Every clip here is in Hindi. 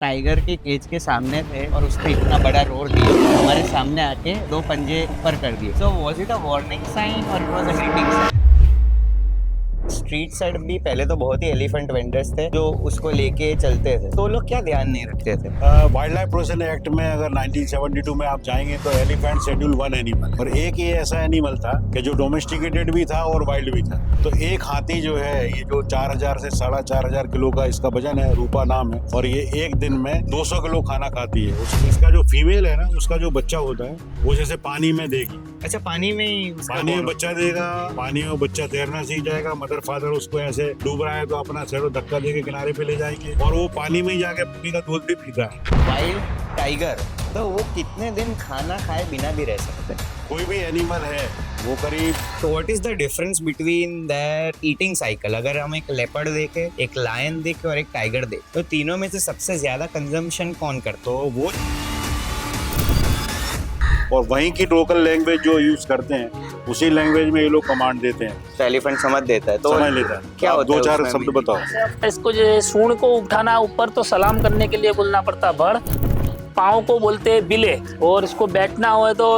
टाइगर के केज के सामने थे और उसने इतना बड़ा रोर दिया, हमारे सामने आके दो पंजे ऊपर कर दिए। So was it a warning sign और it was a greeting sign? Street side भी पहले तो बहुत ही एलिफेंट वेंडर्स थे जो उसको लेके चलते थे, तो लोग क्या ध्यान नहीं रखते थे। वाइल्ड लाइफ प्रोटेक्शन एक्ट में अगर 1972 में आप जाएंगे तो एलिफेंट शेड्यूल 1 एनिमल, और एक ये ऐसा एनिमल था कि जो डोमेस्टिकेटेड भी था और वाइल्ड भी था। तो एक हाथी जो है, ये जो 4000 से 4500 किलो का इसका वजन है, रूपा नाम है, और ये एक दिन में 200 किलो खाना खाती है। इसका जो फीमेल है ना, उसका जो बच्चा होता है वो जैसे पानी में देगी। अच्छा, पानी में ही पानी में बच्चा देगा, पानी में बच्चा तैरना सीख जाएगा। मदर फादर उसको ऐसे डूब रहा है तो अपना सैरो धक्का देके किनारे पे ले जाएंगे, और वो पानी में ही जाके पपी का दूध भी पीता है। वाइल्ड टाइगर तो वो कितने दिन खाना खाए बिना भी रह सकते हैं? कोई भी एनिमल है वो करीब। तो what is the difference between that eating cycle? अगर हम एक लेपर्ड देखे, एक लायन देखे और एक टाइगर देखे, तो तीनों में से सबसे ज्यादा कंजम्पशन कौन करता? तो वो और वहीं की लोकल लैंग्वेज जो यूज करते हैं उसी लैंग्वेज में ये लोग कमांड देते हैं। तो एलिफेंट समझ देता है, तो समझ लेता है। क्या होता दो है चार उसमें शब्द भी? बताओ। इसको जो सूंड को उठाना ऊपर तो सलाम करने के लिए बोलना पड़ता बड़, पाँव को बोलते हैं बिले, और इसको बैठना हो तो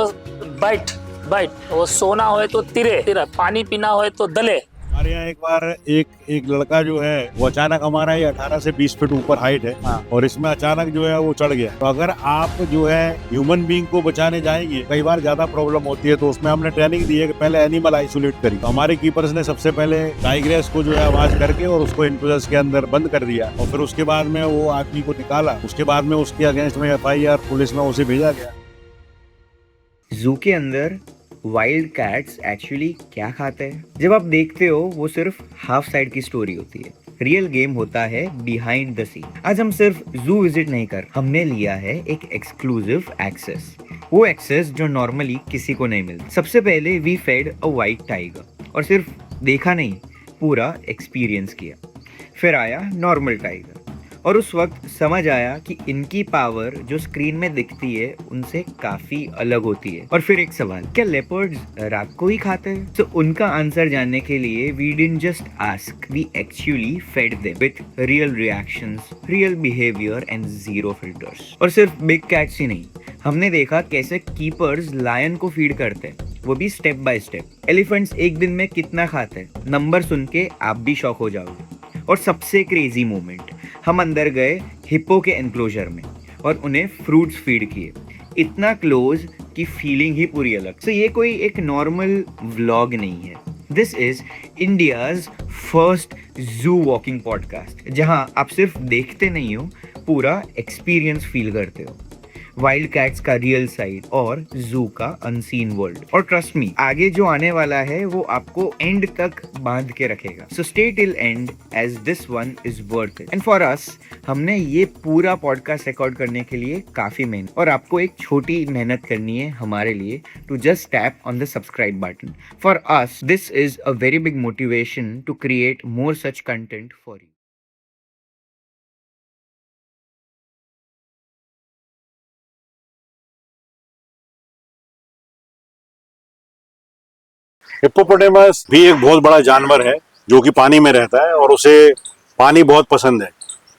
बैठ बैठ, और सोना हो तो तिरे, पानी पीना हो तो दले। हमारे यहाँ एक बार एक लड़का जो है वो अचानक, हमारा ये 18 से 20 फीट ऊपर हाइट है, हाँ। और इसमें अचानक जो है वो चढ़ गया। तो अगर आप जो है ह्यूमन बीइंग को बचाने जाएंगे, कई बार ज्यादा प्रॉब्लम होती है, तो उसमें हमने ट्रेनिंग दी है कि पहले एनिमल आइसोलेट करिए। तो हमारे कीपर्स ने सबसे पहले टाइग्रेस को जो है आवाज करके और उसको इनक्लोजर के अंदर बंद कर दिया, और फिर उसके बाद में वो आदमी को निकाला। उसके बाद में उसके अगेंस्ट में FIR पुलिस में उसे भेजा गया। जू के अंदर वाइल्ड कैट्स एक्चुअली क्या खाते हैं? जब आप देखते हो वो सिर्फ हाफ साइड की स्टोरी होती है, रियल गेम होता है बिहाइंड द सीन। आज हम सिर्फ जू विजिट नहीं कर, हमने लिया है एक एक्सक्लूसिव एक्सेस, वो एक्सेस जो नॉर्मली किसी को नहीं मिलता। सबसे पहले we fed a white tiger, और सिर्फ देखा नहीं, पूरा एक्सपीरियंस किया। फिर आया नॉर्मल टाइगर, और उस वक्त समझ आया कि इनकी पावर जो स्क्रीन में दिखती है उनसे काफी अलग होती है। और फिर एक सवाल, क्या लेपर्ड्स रात को ही खाते हैं? तो उनका आंसर जानने के लिए we didn't just ask, we actually fed them with real reactions, real behaviour and zero filters. और सिर्फ बिग कैट्स ही नहीं, हमने देखा कैसे कीपर्स लायन को फीड करते हैं, वो भी स्टेप बाय स्टेप। एलिफेंट्स एक दिन में कितना खाते हैं, नंबर सुन के आप भी शॉक हो जाओगे। और सबसे क्रेजी मोमेंट, हम अंदर गए हिप्पो के एनक्लोजर में और उन्हें फ्रूट्स फीड किए, इतना क्लोज कि फीलिंग ही पूरी अलग। तो ये कोई एक नॉर्मल व्लॉग नहीं है, दिस इज इंडियाज फर्स्ट जू वॉकिंग पॉडकास्ट, जहां आप सिर्फ देखते नहीं हो, पूरा एक्सपीरियंस फील करते हो। वाइल्ड कैट्स का रियल साइड और जू का अनसीन वर्ल्ड। और ट्रस्ट मी, आगे जो आने वाला है वो आपको एंड तक बांध के रखेगा। So stay till end as this one is worth it. And for us, हमने ये पूरा पॉडकास्ट रिकॉर्ड करने के लिए काफी मेहनत, और आपको एक छोटी मेहनत करनी है हमारे लिए, to just tap on the subscribe button. For us this is a very big motivation to create more such content for you. Hippopotamus भी एक बहुत बड़ा जानवर है जो कि पानी में रहता है, और उसे पानी बहुत पसंद है।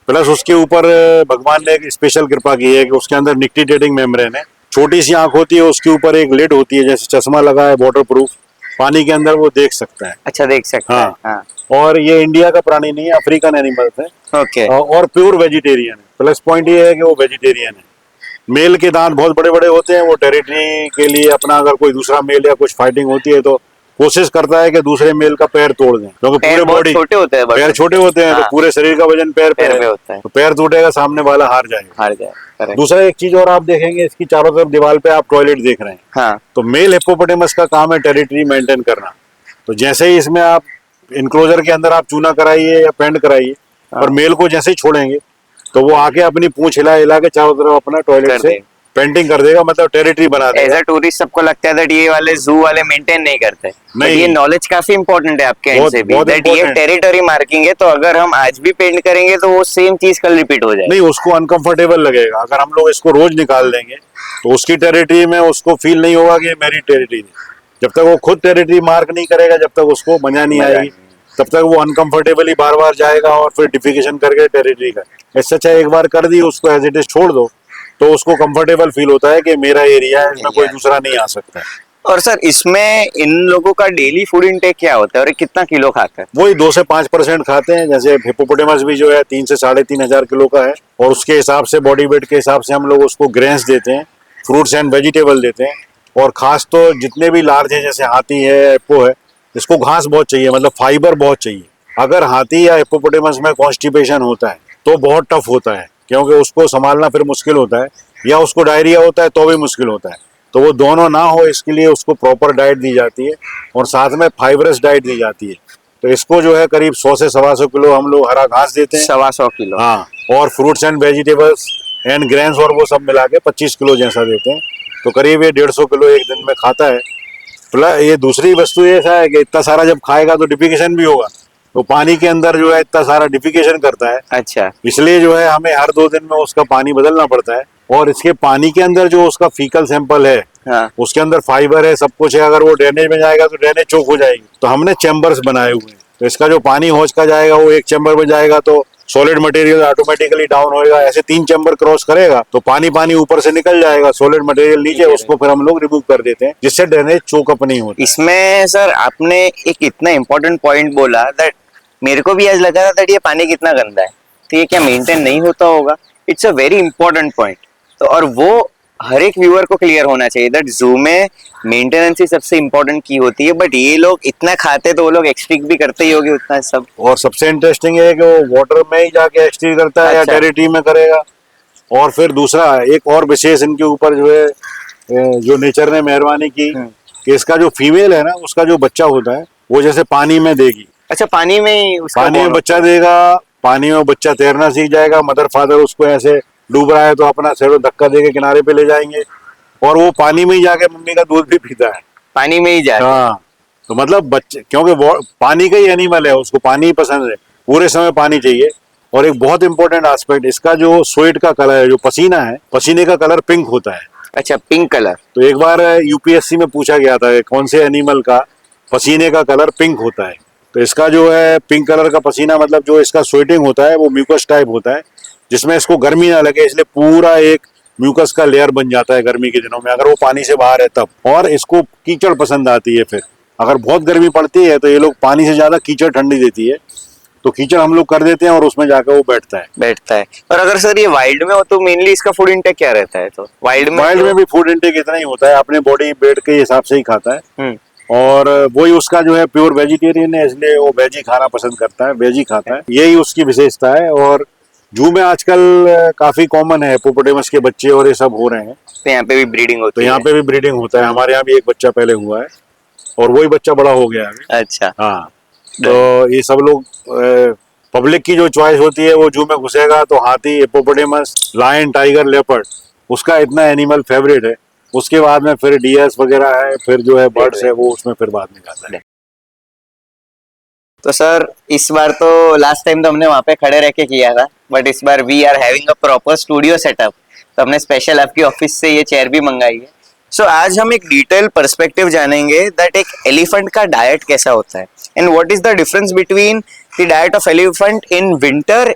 प्लस उसके ऊपर भगवान ने एक स्पेशल कृपा की है कि उसके अंदर निक्टिडेटिंग मेम्ब्रेन है। छोटी सी आंख होती है, उसके ऊपर एक लिड होती है, जैसे चश्मा लगा है, वाटर प्रूफ, पानी के अंदर वो देख सकता है। अच्छा, देख सकता हाँ। है। हाँ। और ये इंडिया का प्राणी नहीं है, अफ्रीकन एनिमल है। ओके। और प्योर वेजिटेरियन है। प्लस पॉइंट ये है कि वो वेजिटेरियन है। मेल के दांत बहुत बड़े बड़े होते हैं, वो टेरिटरी के लिए अपना, अगर कोई दूसरा मेल या कुछ फाइटिंग होती है तो कोशिश करता है कि दूसरे मेल का पैर तोड़ दें, क्योंकि पूरे बॉडी छोटे होते हैं, पैर छोटे होते हैं। हाँ। तो पूरे शरीर का वजन पैर पे में होता है, तो पैर टूटेगा, सामने वाला हार जाएगा। हार जाए। दूसरा एक चीज और आप देखेंगे, इसकी चारों तरफ दीवार पे आप टॉयलेट देख रहे हैं। हाँ। तो मेल हिप्पोपोटेमस का काम है टेरिटरी मेंटेन करना। तो जैसे ही इसमें आप इनक्लोजर के अंदर आप चूना कराइए या पेंट कराइए, और मेल को जैसे ही छोड़ेंगे तो वो आके अपनी पूंछ हिला हिला के चारों तरफ अपना टॉयलेट से पेंटिंग कर देगा, मतलब टेरिटरी बना देगा। एज अ टूरिस्ट सबको लगता है दैट ये वाले जू वाले मेंटेन नहीं करते, नहीं। ये नॉलेज काफी इंपॉर्टेंट है आपके एंड से भी, दैट ये टेरिटरी मार्किंग है, तो अगर हम आज भी पेंट करेंगे तो वो सेम चीज कल रिपीट हो जाएगी। नहीं, उसको अनकंफर्टेबल लगेगा। अगर हम लोग इसको रोज निकाल देंगे तो उसकी टेरिटरी में उसको फील नहीं होगा कि ये मेरी टेरिटरी है। जब तक वो खुद टेरिटरी मार्क नहीं करेगा, जब तक उसको मजा नहीं आएगी। तब तक वो अनकंफर्टेबली बार बार जाएगा और फिर डिफिकेशन करके टेरिटरी का। इससे अच्छा एक बार कर दी उसको एज इट इज छोड़ दो, तो उसको कंफर्टेबल फील होता है कि मेरा एरिया है, इसमें कोई दूसरा नहीं आ सकता है। और सर इसमें इन लोगों का डेली फूड इनटेक क्या होता है और ये कितना किलो खाता है? वही 2 से 5% खाते हैं। जैसे हिप्पोपोटेमस भी जो है 3 से 3,500 किलो का है, और उसके हिसाब से बॉडी वेट के हिसाब से हम लोग उसको ग्रेन्स देते हैं, फ्रूट्स एंड वेजिटेबल देते हैं। और खास तो जितने भी लार्ज है जैसे हाथी है, एप्पो है, इसको घास बहुत चाहिए, मतलब फाइबर बहुत चाहिए। अगर हाथी या हिप्पोपोटेमस में कॉन्स्टिपेशन होता है तो बहुत टफ होता है, क्योंकि उसको संभालना फिर मुश्किल होता है, या उसको डायरिया होता है तो भी मुश्किल होता है। तो वो दोनों ना हो इसके लिए उसको प्रॉपर डाइट दी जाती है, और साथ में फाइबरस डाइट दी जाती है। तो इसको जो है करीब 100 से 125 किलो हम लोग हरा घास देते हैं। 125 किलो? हाँ, और fruits and vegetables and grains और वो सब मिला के 25 किलो जैसा देते हैं। तो करीब ये 150 किलो एक दिन में खाता है। प्लस ये दूसरी वस्तु ऐसा है कि इतना सारा जब खाएगा तो डिफिकेशन भी होगा, तो पानी के अंदर जो है इतना सारा डिफिकेशन करता है। अच्छा। इसलिए जो है हमें हर 2 दिन में उसका पानी बदलना पड़ता है। और इसके पानी के अंदर जो उसका फीकल सैंपल है, हाँ। उसके अंदर फाइबर है, सब कुछ है। अगर वो ड्रेनेज में जाएगा तो ड्रेनेज चोक हो जाएगी। तो हमने चैम्बर्स बनाए हुए हैं, तो इसका जो पानी हौज का जाएगा वो एक चैम्बर में जाएगा तो सॉलिड मटेरियल ऑटोमेटिकली डाउन होएगा। ऐसे 3 चैम्बर क्रॉस करेगा तो पानी ऊपर से निकल जाएगा, सॉलिड मटेरियल नीचे, उसको फिर हम लोग रिमूव कर देते हैं, जिससे ड्रेनेज चोकअप नहीं होता। इसमें सर आपने एक इतना इम्पोर्टेंट पॉइंट बोला दैट मेरे को भी आज लगा था दैट ये पानी कितना गंदा है, तो ये क्या मेंटेन नहीं होता होगा? It's a very important point. तो और वो हर एक व्यूअर को क्लियर होना चाहिए दैट जू में मेंटेनेंस ही सबसे इम्पोर्टेंट की होती है। बट ये लोग इतना खाते तो वो लोग एक्सट्रीक भी करते ही होंगे उतना सब। और सबसे इंटरेस्टिंग है कि वो वाटर में ही जाके एक्सट्रीट करता है, या अच्छा। टेरिटरी में करेगा। और फिर दूसरा एक और विशेष इनके ऊपर जो है, जो नेचर ने मेहरबानी की कि इसका जो फीमेल है ना, उसका जो बच्चा होता है वो जैसे पानी में देगी। अच्छा, पानी में ही उसका पानी में born बच्चा होता है। देगा, पानी में बच्चा तैरना सीख जाएगा। मदर फादर उसको ऐसे डूब रहा है तो अपना सिर धक्का देके किनारे पे ले जाएंगे, और वो पानी में ही जाके मम्मी का दूध भी पीता है। पानी में ही जाता है। हाँ, तो मतलब बच्चे, क्योंकि वो पानी का ही एनिमल है, उसको पानी ही पसंद है, पूरे समय पानी चाहिए। और एक बहुत इंपॉर्टेंट एस्पेक्ट, इसका जो स्वेट का कलर है, जो पसीना है, पसीने का कलर पिंक होता है। अच्छा, पिंक कलर। तो एक बार यूपीएससी में पूछा गया था कौन से एनिमल का पसीने का कलर पिंक होता है, तो इसका जो है पिंक कलर का पसीना, मतलब जो इसका स्वेटिंग होता है वो म्यूकस टाइप होता है, जिसमें इसको गर्मी ना लगे, इसलिए पूरा एक म्यूकस का लेयर बन जाता है गर्मी के दिनों में, अगर वो पानी से बाहर है तब। और इसको कीचड़ पसंद आती है। फिर अगर बहुत गर्मी पड़ती है तो ये लोग पानी से ज्यादा कीचड़ ठंडी देती है, तो कीचड़ हम लोग कर देते हैं और उसमें जाकर वो बैठता है। और अगर सर ये वाइल्ड में हो तो मेनली इसका फूड इंटेक क्या रहता है? तो वाइल्ड में भी फूड इंटेक इतना ही होता है, अपने बॉडी वेट के हिसाब से ही खाता है। और वही उसका जो है प्योर वेजिटेरियन है, इसलिए वो वेज ही खाना पसंद करता है, वेज ही खाता है, यही उसकी विशेषता है। और जू में आजकल काफी कॉमन है, हिप्पोपोटेमस के बच्चे और ये सब हो रहे हैं, तो यहाँ पे भी ब्रीडिंग होती तो है? यहाँ पे भी ब्रीडिंग होता है। हमारे यहाँ भी एक बच्चा पहले हुआ है, और वही बच्चा बड़ा हो गया है। अच्छा। हाँ, तो ये सब लोग, पब्लिक की जो चॉइस होती है, वो जू में घुसेगा तो हाथी, हिप्पोपोटेमस, लायन, टाइगर, लेपर्ड, उसका इतना एनिमल फेवरेट है। उसके बाद में फिर डियर्स वगैरह है, फिर जो है बर्ड्स है, वो उसमें फिर बाद में आता है। तो सर इस बार तो लास्ट टाइम तो हमने वहाँ पे खड़े रह के किया था, बट इस बार we are having a proper studio setup, तो हमने स्पेशल आपकी ऑफिस से ये चेयर भी मंगाई है। सो आज हम एक डिटेल पर्सपेक्टिव जानेंगे दैट एक एलिफेंट का डाइट कैसा होता है and what is the difference between the diet of elephant in winter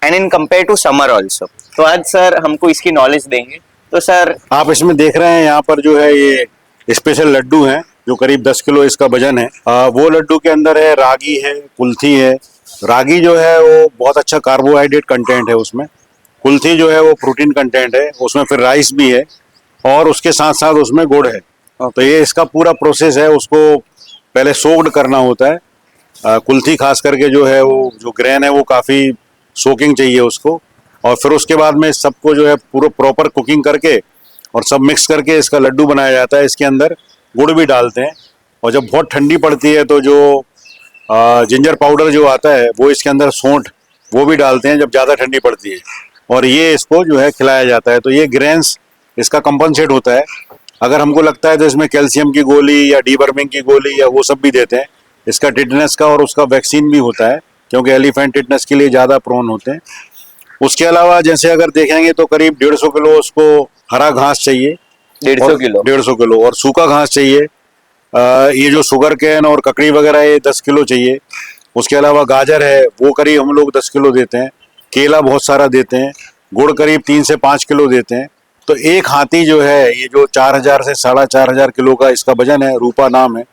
and in compare to summer also. तो आज सर हमको इसकी नॉलेज देंगे। तो सर आप इसमें देख रहे हैं यहाँ पर जो है ये स्पेशल लड्डू हैं, जो करीब 10 किलो इसका वजन है। वो लड्डू के अंदर है रागी है, कुल्थी है। रागी जो है वो बहुत अच्छा कार्बोहाइड्रेट कंटेंट है उसमें, कुल्थी जो है वो प्रोटीन कंटेंट है उसमें, फिर राइस भी है, और उसके साथ साथ उसमें गुड़ है। तो ये इसका पूरा प्रोसेस है, उसको पहले सोक्ड करना होता है। कुल्थी खास करके जो है वो जो ग्रेन है वो काफ़ी सोकिंग चाहिए उसको, और फिर उसके बाद में सबको जो है पूरा प्रॉपर कुकिंग करके और सब मिक्स करके इसका लड्डू बनाया जाता है। इसके अंदर गुड़ भी डालते हैं, और जब बहुत ठंडी पड़ती है तो जो जिंजर पाउडर जो आता है वो इसके अंदर, सौंठ, वो भी डालते हैं जब ज़्यादा ठंडी पड़ती है, और ये इसको जो है खिलाया जाता है। तो ये ग्रेन्स इसका कंपनसेट होता है। अगर हमको लगता है तो इसमें कैल्शियम की गोली या डीवर्मिंग की गोली या वो सब भी देते हैं। इसका टिटनेस का और उसका वैक्सीन भी होता है, क्योंकि एलिफेंट टिटनेस के लिए ज़्यादा प्रोन होते हैं। उसके अलावा जैसे अगर देखेंगे तो करीब 150 किलो उसको हरा घास चाहिए, 150 किलो 150 किलो, और सूखा घास चाहिए। ये जो शुगर कैन और ककड़ी वगैरह ये 10 किलो चाहिए, उसके अलावा गाजर है, वो करीब हम लोग 10 किलो देते हैं। केला बहुत सारा देते हैं। गुड़ करीब 3 से 5 किलो देते हैं। तो एक हाथी जो है, ये जो 4000 से 4500 किलो का इसका वजन है, रूपा नाम है,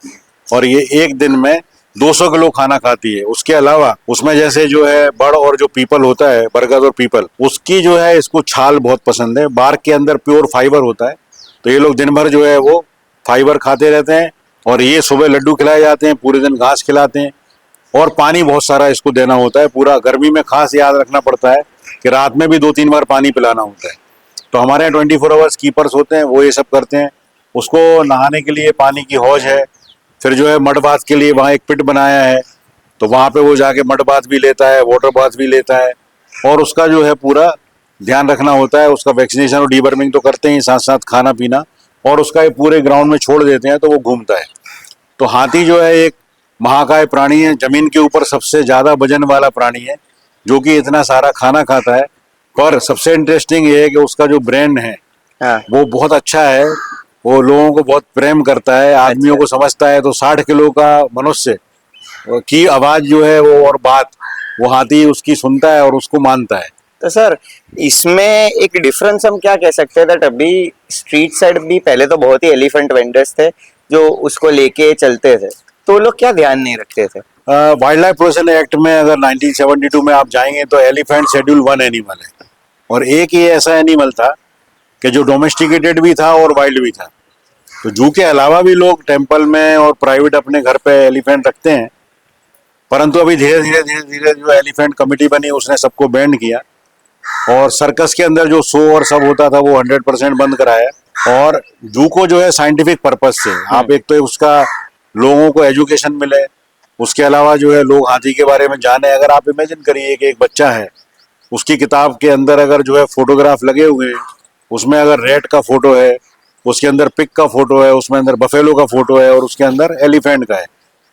और ये एक दिन में 200 किलो खाना खाती है। उसके अलावा उसमें जैसे जो है बड़ और जो पीपल होता है, बरगद और पीपल, उसकी जो है इसको छाल बहुत पसंद है। बार्क के अंदर प्योर फाइबर होता है, तो ये लोग दिन भर जो है वो फाइबर खाते रहते हैं। और ये सुबह लड्डू खिलाए जाते हैं, पूरे दिन घास खिलाते हैं, और पानी बहुत सारा इसको देना होता है। पूरा गर्मी में खास याद रखना पड़ता है कि रात में भी 2-3 बार पानी पिलाना होता है। तो हमारे यहाँ 24 आवर्स कीपर्स होते हैं, वो ये सब करते हैं। उसको नहाने के लिए पानी की हौज है। फिर जो है मड बाथ के लिए वहाँ एक पिट बनाया है, तो वहाँ पे वो जाके मड बाथ भी लेता है, वाटर बाथ भी लेता है, और उसका जो है पूरा ध्यान रखना होता है। उसका वैक्सीनेशन और डीवर्मिंग तो करते ही, साथ साथ खाना पीना, और उसका ये पूरे ग्राउंड में छोड़ देते हैं तो वो घूमता है। तो हाथी जो है एक महाकाय प्राणी है, जमीन के ऊपर सबसे ज्यादा वजन वाला प्राणी है, जो कि इतना सारा खाना खाता है। पर सबसे इंटरेस्टिंग ये है कि उसका जो ब्रेन है वो बहुत अच्छा है। वो लोगों को बहुत प्रेम करता है, आदमियों को समझता है। तो 60 किलो का मनुष्य की आवाज जो है वो और बात, वो हाथी उसकी सुनता है और उसको मानता है। तो सर, इसमें एक डिफरेंस हम क्या कह सकते हैं दैट अभी स्ट्रीट साइड भी पहले तो बहुत ही एलिफेंट वेंडर्स थे जो उसको लेके चलते थे, तो वो लोग क्या ध्यान नहीं रखते थे? वाइल्ड लाइफ प्रोटेक्शन एक्ट में अगर 1972 में आप जाएंगे तो एलिफेंट शेड्यूल 1 एनिमल है, और एक ही ऐसा एनिमल था कि जो डोमेस्टिकेटेड भी था और वाइल्ड भी था। तो जू के अलावा भी लोग टेम्पल में और प्राइवेट अपने घर पे एलिफेंट रखते हैं, परंतु अभी धीरे धीरे जो एलिफेंट कमेटी बनी उसने सबको बैन किया, और सर्कस के अंदर जो शो और सब होता था वो 100% बंद कराया। और जू को जो है साइंटिफिक पर्पज से आप, एक तो उसका लोगों को एजुकेशन मिले, उसके अलावा जो है लोग हाथी के बारे में जाने। अगर आप इमेजिन करिए कि एक बच्चा है, उसकी किताब के अंदर अगर जो है फोटोग्राफ लगे हुए हैं, उसमें अगर रेट का फोटो है, उसके अंदर पिग का फोटो है, उसमें अंदर बफेलो का फोटो है, और उसके अंदर एलिफेंट का है,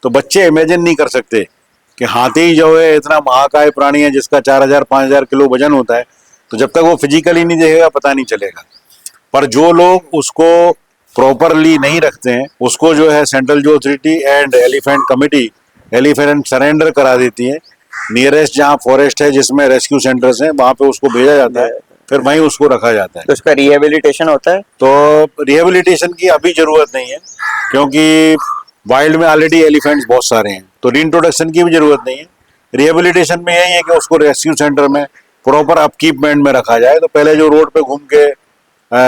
तो बच्चे इमेजिन नहीं कर सकते कि हाथी जो है इतना महाकाय प्राणी है जिसका 4000-5000 किलो वजन होता है। तो जब तक वो फिजिकली नहीं देखेगा पता नहीं चलेगा। पर जो लोग उसको प्रॉपरली नहीं रखते हैं, उसको जो है central zoo authority and elephant committee elephant surrender करा देती है। नियरेस्ट जहाँ फॉरेस्ट है जिसमें रेस्क्यू सेंटर्स हैं, वहां पे उसको भेजा जाता है, फिर वहीं उसको रखा जाता है। तो उसका रिहेबिलिटेशन होता है? तो रिहेबिलिटेशन की अभी जरूरत नहीं है, क्योंकि वाइल्ड में ऑलरेडी एलिफेंट्स बहुत सारे हैं, तो रीइंट्रोडक्शन की भी जरूरत नहीं है। रिहेबिलिटेशन में यही है कि उसको रेस्क्यू सेंटर में प्रॉपर अपकीपमेंट में रखा जाए। तो पहले जो रोड पे घूम के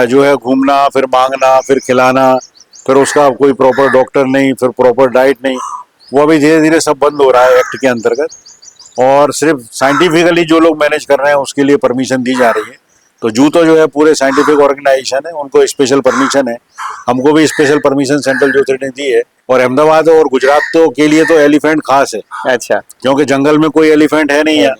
जो है घूमना, फिर मांगना, फिर खिलाना, फिर उसका कोई प्रॉपर डॉक्टर नहीं, फिर प्रॉपर डाइट नहीं, वो अभी धीरे धीरे सब बंद हो रहा है एक्ट के अंतर्गत, और सिर्फ साइंटिफिकली जो लोग मैनेज कर रहे हैं उसके लिए परमिशन दी जा रही है। तो जू तो जो है पूरे साइंटिफिक ऑर्गेनाइजेशन है, उनको स्पेशल परमिशन है। हमको भी special permission central zoo authority ने दी है, और अहमदाबाद और गुजरात तो के लिए तो एलिफेंट खास है। अच्छा, क्योंकि जंगल में कोई एलिफेंट है नहीं है,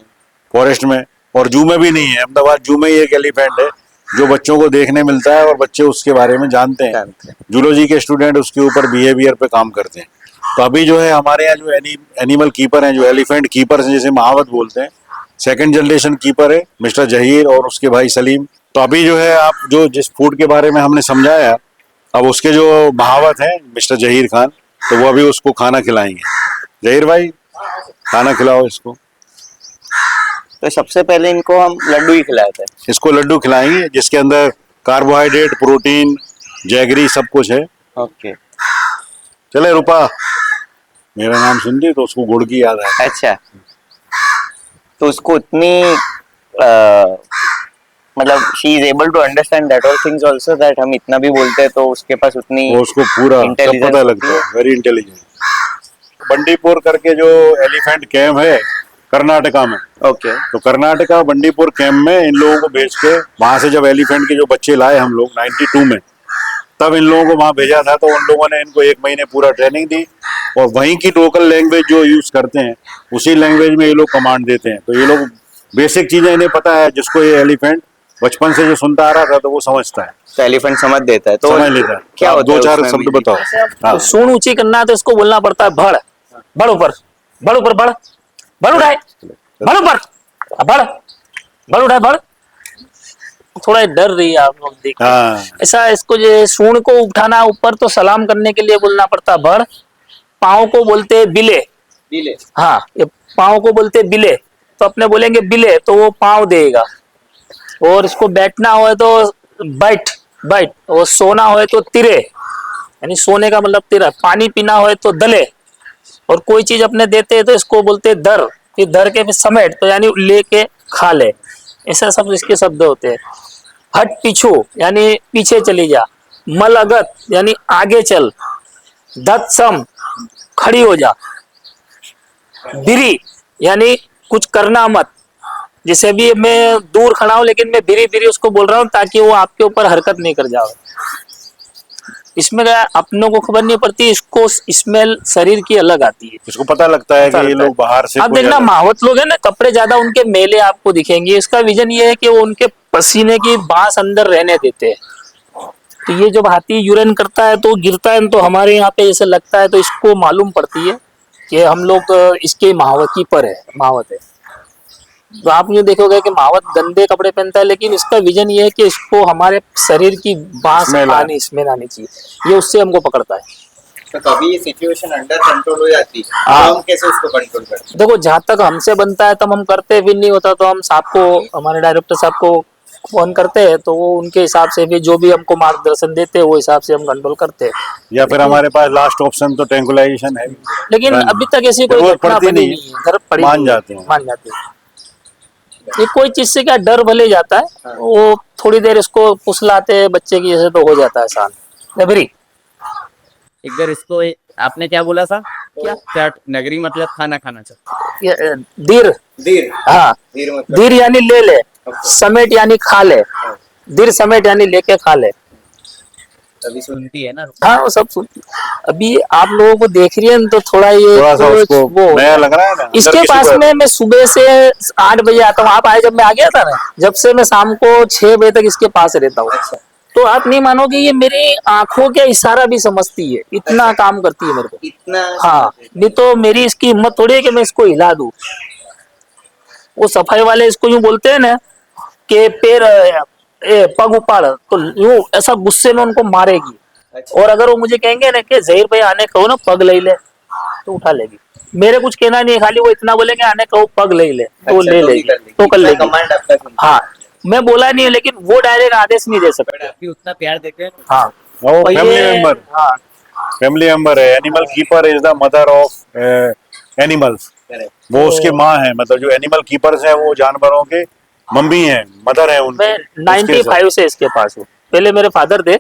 फॉरेस्ट में, और जू में भी नहीं है। अहमदाबाद जू में ही एक एलिफेंट है जो बच्चों को देखने मिलता है, और बच्चे उसके बारे में जानते हैं। जूलॉजी के स्टूडेंट उसके ऊपर बिहेवियर पे काम करते हैं। तो अभी जो है हमारे यहाँ जो एनिमल कीपर हैं, जो एलिफेंट कीपर्स हैं, जैसे महावत बोलते हैं, 2nd जनरेशन कीपर है मिस्टर जहीर और उसके भाई सलीम। तो अभी जो है आप जो जिस फूड के बारे में हमने समझाया, अब उसके जो महावत हैं मिस्टर जहीर खान, तो वो अभी उसको खाना खिलाएंगे। जहीर भाई, खाना खिलाओ इसको। तो सबसे पहले इनको हम लड्डू ही खिलाए थे। इसको लड्डू खिलाएंगे जिसके अंदर कार्बोहाइड्रेट, प्रोटीन, जैगरी सब कुछ है। ओके, चले रूपा, मेरा नाम सुनती तो उसको गुड़ की याद आए। अच्छा, तो उसको उतनी मतलब she is able to understand that all things also, that हम इतना भी बोलते हैं तो उसके पास उतनी वो उसको पूरा सब intelligence पता होती लगता है। है, वेरी इंटेलिजेंट। बंडीपुर करके जो एलिफेंट कैंप है कर्नाटका में, ओके, तो कर्नाटका बंडीपुर कैंप में इन लोगों को भेज के, वहां से जब एलिफेंट के जो बच्चे लाए हम लोग 92 में, तब इन लोगों को वहां भेजा था। तो उन लोगों ने इनको 1 महीने पूरा ट्रेनिंग दी, और वहीं की लोकल लैंग्वेज जो यूज करते हैं उसी लैंग्वेज में ये लोग कमांड देते हैं। तो ये लोग बेसिक चीजें इन्हें पता है, जिसको ये एलिफेंट बचपन से जो सुनता आ रहा था तो वो समझता है, तो एलिफेंट समझ देता है, तो समझ लेता है। क्या आप होता है 2-4 उसमें शब्द भी? बताओ। हाँ। सूंड ऊंची करना है तो इसको बोलना पड़ता है भड़, बड़ ऊपर, बड़ ऊपर, बड़, बड़ उठाए, बड़ ऊपर, बड़, बड़ उठाए, बड़। थोड़ा डर रही है आप लोग देख के। हाँ। ऐसा इसको जो सूंड को उठाना ऊपर तो सलाम करने के लिए बोलना पड़ता है भड़, पाँव को बोलते हैं बिले, बिले। हाँ, ये पाँव को बोलते हैं बिले, तो अपने बोलेंगे बिले तो वो पाँव देगा। और इसको बैठना हो तो बैठ बैठ, और सोना हो तो तिरे, यानी सोने का मतलब तिरा। पानी पीना हो तो दले, और कोई चीज अपने देते हैं तो इसको बोलते हैं दर, फिर धर के फिर समेट, तो यानी लेके खा ले। ऐसे सब इसके शब्द होते हैं। हट पीछू यानी पीछे चली जा, मल अगत यानी आगे चल, दत सम खड़ी हो जा, बिरी यानी कुछ करना मत। जैसे भी मैं दूर खड़ा हूं लेकिन मैं बिरी बिरी उसको बोल रहा हूँ ताकि वो आपके ऊपर हरकत नहीं कर जाए। इसमें क्या अपनों को खबर नहीं पड़ती, इसको स्मेल शरीर की अलग आती है। इसको पता लगता है कि ये लोग बाहर से आप कोई देखना ज्यादा- महावत लोग हैं ना, कपड़े ज्यादा उनके मेले आपको दिखेंगे। इसका विजन ये है कि वो उनके पसीने की बांस अंदर रहने देते हैं। तो ये जब हाथी यूरिन करता है तो गिरता है, तो हमारे यहाँ पे ऐसे लगता है, तो इसको मालूम पड़ती है कि हम लोग इसके महावत की पर है, महावत है। तो आप ये देखोगे कि महावत गंदे कपड़े पहनता है, लेकिन इसका विजन ये है कि इसको हमारे शरीर की बांस स्मेल आनी चाहिए, ये उससे हमको पकड़ता है। तो कभी ये सिचुएशन अंडर कंट्रोल हो जाती है हाँ। तो हम कैसे उसको कंट्रोल करते हैं? देखो जहाँ तक हमसे बनता है तब हम करते हैं, फिर नहीं होता तो हम साहब को, हमारे डायरेक्टर साहब को फोन करते हैं, तो वो उनके हिसाब से भी जो भी हमको मार्गदर्शन देते हैं वो हिसाब से हम कंट्रोल करते हैं। या फिर हमारे पास लास्ट ऑप्शन तो ट्रैंकुलाइजेशन है। लेकिन अभी तक ऐसी कोई जरूरत घटना पड़ती बनी नहीं, नहीं है, जरूरत पड़ी मान नहीं है, जाते हैं। मान जाते हैं। ये कोई चीज से क्या डर भले जाता है, वो थोड़ी देर इसको फुसलाते हैं बच्चे की जैसे तो हो जाता है शांत। नगरी इधर इसको आपने क्या बोला था? क्या? चाट नगरी मतलब खाना खाना चाहता। ये, धीर, धीर। हाँ धीर मतलब धीर यानी ले ले, समेट यानी खा ले, धीर समेट यानी लेके खा ले। अभी सुनती है ना। हाँ वो सब सुन। अभी आप लोगों को देख रही है ना, तो थोड़ा ये थोड़ा सा कुछ उसको वो नया लग रहा है ना। इसके अंदर किसी पास को- में मैं सुबह से 8 बजे आता हूँ। आप आए जब मैं आ गया था ना, जब से मैं शाम को 6 बजे तक इसके पास रहता हूँ। अच्छा। तो आप नहीं मानोगे, ये मेरी आंखों का इशारा भी समझती है, इतना काम करती है मेरे को। इतना हाँ, नहीं तो मेरी इसकी हिम्मत थोड़ी है कि मैं इसको हिला दूं। वो सफाई वाले इसको यूं बोलते हैं ना कि पैर पग उपाड़, तो यूं ऐसा गुस्से में उनको मारेगी। अच्छा। और अगर वो मुझे कहेंगे ना कि जहीर भाई आने कहो ना पग ले ले, तो उठा लेगी। मेरे कुछ कहना नहीं है, खाली वो इतना बोलेंगे आने कहो पग ले ले, तो अच्छा, ले तो भी लेगी, कर लेगी। तो कर इतना लेगी। कमांड आपका सुनती है। हाँ, मैं बोला नहीं है लेकिन वो डायरेक्ट आदेश नहीं दे बट सकते। आप भी उतना प्यार देते हैं। हाँ वो और फैमिली ये- मेंबर, हाँ फैमिली मेंबर है। Animal keeper is the mother of animals. Correct. वो उसके माँ है, मतलब जो एनिमल कीपर्स हैं वो जानवरों के मम्मी है, मदर है उनकी। मैं उसके साथ- 95 से इसके पास हूँ। पहले मेरे फादर थे,